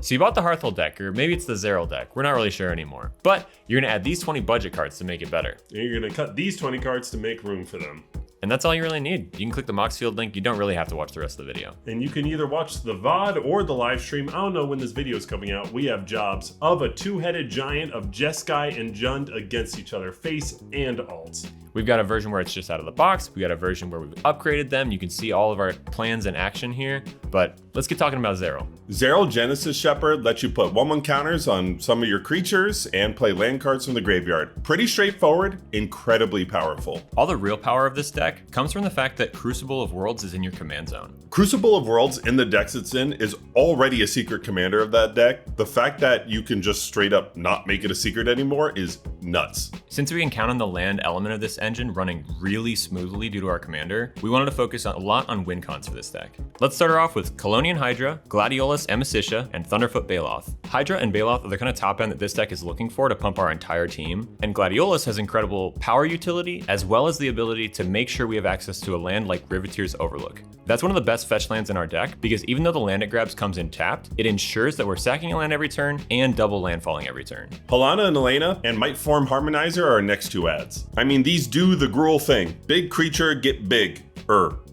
So you bought the Hearthhold deck, or maybe it's the Szarel deck. We're not really sure anymore. But you're gonna add these 20 budget cards to make it better. And you're gonna cut these 20 cards to make room for them. And that's all you really need. You can click the Moxfield link. You don't really have to watch the rest of the video. And you can either watch the VOD or the live stream. I don't know when this video is coming out. We have jobs of a two-headed giant of Jeskai and Jund against each other, face and alt. We've got a version where it's just out of the box. We got a version where we've upgraded them. You can see all of our plans in action here, but let's get talking about Szarel. Szarel Genesis Shepherd lets you put 1/1 counters on some of your creatures and play land cards from the graveyard. Pretty straightforward, incredibly powerful. All the real power of this deck comes from the fact that Crucible of Worlds is in your command zone. Crucible of Worlds in the decks it's in is already a secret commander of that deck. The fact that you can just straight up not make it a secret anymore is nuts. Since we can count on the land element of this engine running really smoothly due to our commander, we wanted to focus a lot on win cons for this deck. Let's start her off with Colonian Hydra, Gladiolus Amicitia, and Thunderfoot Baloth. Hydra and Baloth are the kind of top end that this deck is looking for to pump our entire team, and Gladiolus has incredible power utility as well as the ability to make sure we have access to a land like Riveteer's Overlook. That's one of the best fetch lands in our deck because even though the land it grabs comes in tapped, it ensures that we're sacking a land every turn and double landfalling every turn. Halana and Elena and Might Form Harmonizer are our next two ads. I mean, these do the Gruul thing. Big creature, get big.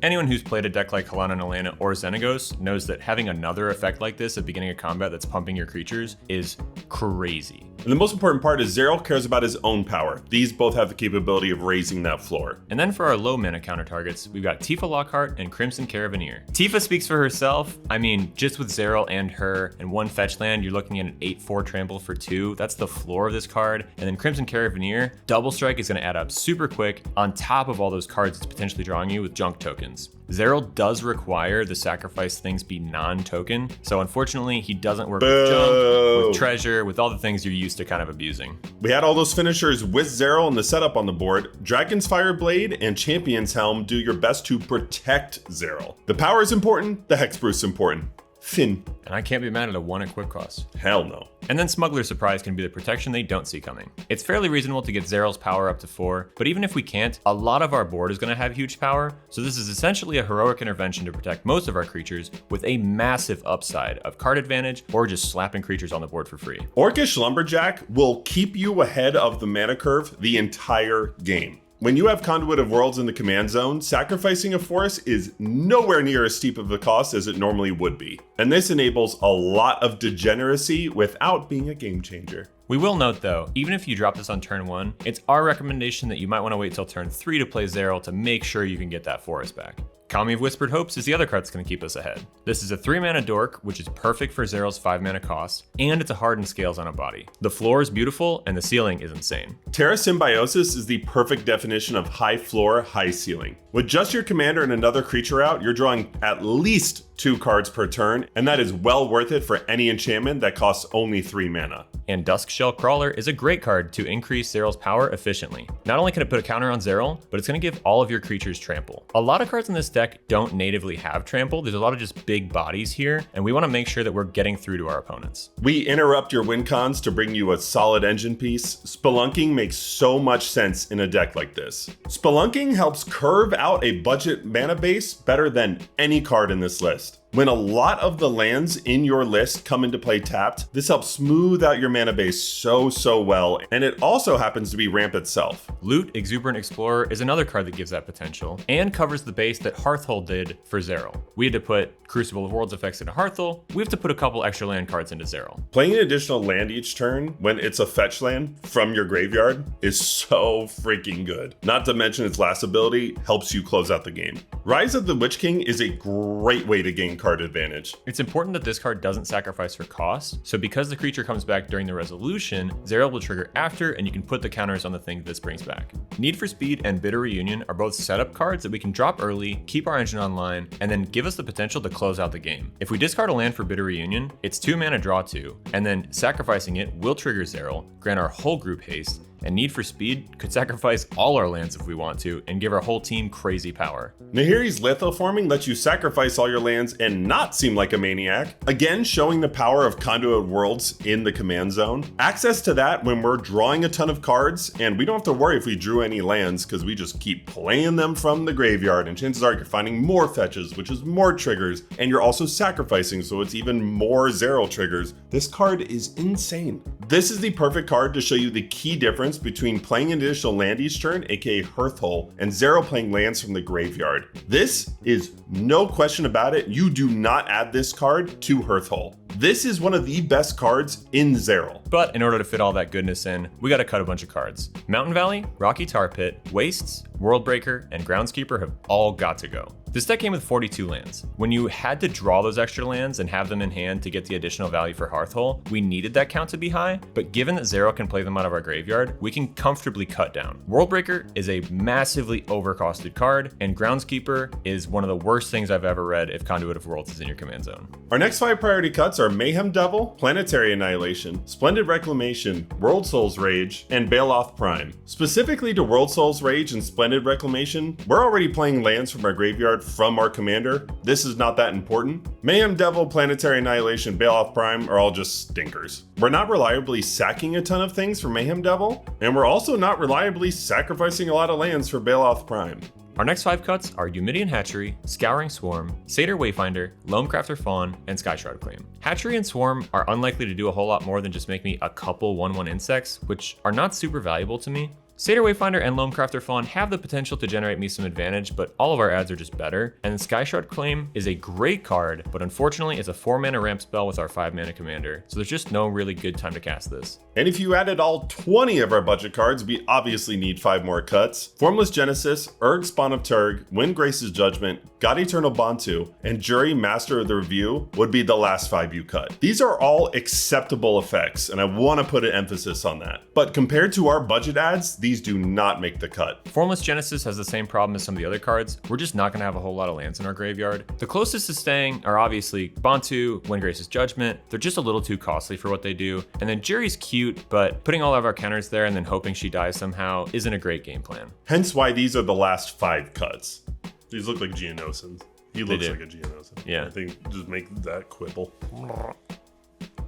Anyone who's played a deck like Halana and Elena or Xenagos knows that having another effect like this at the beginning of combat that's pumping your creatures is crazy. And the most important part is Szarel cares about his own power. These both have the capability of raising that floor. And then for our low mana counter targets, we've got Tifa Lockhart and Crimson Caravaneer. Tifa speaks for herself. I mean, just with Szarel and her and one fetch land, you're looking at an 8/4 trample for 2. That's the floor of this card. And then Crimson Caravaneer, double strike is gonna add up super quick on top of all those cards it's potentially drawing you with junk tokens. Szarel does require the sacrifice things be non-token, so unfortunately he doesn't work with junk, with treasure, with all the things you're used to kind of abusing. We had all those finishers with Szarel in the setup on the board. Dragon's Fire Blade and Champion's Helm do your best to protect Szarel. The power is important, the Hexproof is important. Fin. And I can't be mad at a 1 equip cost. Hell no. And then Smuggler's Surprise can be the protection they don't see coming. It's fairly reasonable to get Szarel's power up to 4, but even if we can't, a lot of our board is going to have huge power, so this is essentially a heroic intervention to protect most of our creatures with a massive upside of card advantage or just slapping creatures on the board for free. Orcish Lumberjack will keep you ahead of the mana curve the entire game. When you have Conduit of Worlds in the command zone, sacrificing a forest is nowhere near as steep of a cost as it normally would be. And this enables a lot of degeneracy without being a game changer. We will note though, even if you drop this on turn 1, it's our recommendation that you might want to wait till turn 3 to play Szarel to make sure you can get that forest back. Kami of Whispered Hopes is the other card that's going to keep us ahead. This is a 3-mana dork, which is perfect for Szarel's 5-mana cost, and it's a hardened scales on a body. The floor is beautiful, and the ceiling is insane. Terra Symbiosis is the perfect definition of high floor, high ceiling. With just your commander and another creature out, you're drawing at least 2 cards per turn, and that is well worth it for any enchantment that costs only 3 mana. And Duskshell Crawler is a great card to increase Szarel's power efficiently. Not only can it put a counter on Szarel, but it's going to give all of your creatures trample. A lot of cards in this deck don't natively have trample. There's a lot of just big bodies here, and we want to make sure that we're getting through to our opponents. We interrupt your win cons to bring you a solid engine piece. Spelunking makes so much sense in a deck like this. Spelunking helps curve out a budget mana base better than any card in this list. When a lot of the lands in your list come into play tapped, this helps smooth out your mana base so well, and it also happens to be ramp itself. Loot Exuberant Explorer is another card that gives that potential, and covers the base that Hearthhold did for Szarel. We had to put Crucible of Worlds effects into Hearthhold, we have to put a couple extra land cards into Szarel. Playing an additional land each turn when it's a fetch land from your graveyard is so freaking good. Not to mention its last ability helps you close out the game. Rise of the Witch King is a great way to gain card advantage. It's important that this card doesn't sacrifice for cost, so because the creature comes back during the resolution, Szarel will trigger after and you can put the counters on the thing this brings back. Need for Speed and Bitter Reunion are both setup cards that we can drop early, keep our engine online, and then give us the potential to close out the game. If we discard a land for Bitter Reunion, it's 2 mana draw 2, and then sacrificing it will trigger Szarel, grant our whole group haste, And Need for Speed could sacrifice all our lands if we want to and give our whole team crazy power. Nahiri's Lithoforming lets you sacrifice all your lands and not seem like a maniac, again showing the power of Conduit Worlds in the command zone. Access to that when we're drawing a ton of cards, and we don't have to worry if we drew any lands because we just keep playing them from the graveyard, and chances are you're finding more fetches, which is more triggers, and you're also sacrificing, so it's even more Szarel triggers. This card is insane. This is the perfect card to show you the key difference between playing an additional land each turn, aka Hearth Hole, and Szarel playing lands from the graveyard. This is no question about it. You do not add this card to Hearth Hole. This is one of the best cards in Szarel. But in order to fit all that goodness in, we gotta cut a bunch of cards. Mountain Valley, Rocky Tar Pit, Wastes, Worldbreaker, and Groundskeeper have all got to go. This deck came with 42 lands. When you had to draw those extra lands and have them in hand to get the additional value for Hearth Hole, we needed that count to be high, but given that Szarel can play them out of our graveyard, we can comfortably cut down. Worldbreaker is a massively overcosted card, and Groundskeeper is one of the worst things I've ever read if Conduit of Worlds is in your command zone. Our next 5 priority cuts are Mayhem Devil, Planetary Annihilation, Splendid Reclamation, World Souls Rage, and Baloth Prime. Specifically to World Souls Rage and Splendid Reclamation, we're already playing lands from our graveyard from our commander. This is not that important. Mayhem Devil, Planetary Annihilation, Baloth Prime are all just stinkers. We're not reliably sacking a ton of things for Mayhem Devil, and we're also not reliably sacrificing a lot of lands for Baloth Prime. Our next 5 cuts are Eumidian Hatchery, Scouring Swarm, Satyr Wayfinder, Loamcrafter Fawn, and Skyshroud Claim. Hatchery and Swarm are unlikely to do a whole lot more than just make me a couple 1/1 insects, which are not super valuable to me. Satyr Wayfinder and Loamcrafter Fawn have the potential to generate me some advantage, but all of our ads are just better. And Skyshroud Claim is a great card, but unfortunately it's a 4-mana ramp spell with our 5-mana commander, so there's just no really good time to cast this. And if you added all 20 of our budget cards, we obviously need 5 more cuts. Formless Genesis, Urg Spawn of Turg, Windgrace's Judgment, God Eternal Bantu, and Jury Master of the Review would be the last 5 you cut. These are all acceptable effects, and I want to put an emphasis on that. But compared to our budget ads, these do not make the cut. Formless Genesis has the same problem as some of the other cards. We're just not going to have a whole lot of lands in our graveyard. The closest to staying are obviously Bantu, Windgrace's Judgment. They're just a little too costly for what they do. And then Jury's cute, but putting all of our counters there and then hoping she dies somehow isn't a great game plan. Hence why these are the last 5 cuts. These look like Geonosians. He looks like a Geonosian. Yeah. I think just make that quibble.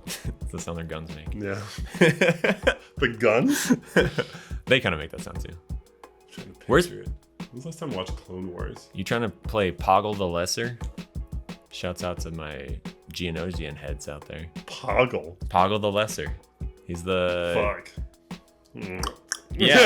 That's the sound their guns make. Yeah. The guns? They kind of make that sound too. Where's it? When was the last time I watched Clone Wars? You trying to play Poggle the Lesser? Shouts out to my Geonosian heads out there. Poggle. Poggle the Lesser. He's the... Fuck. Yeah.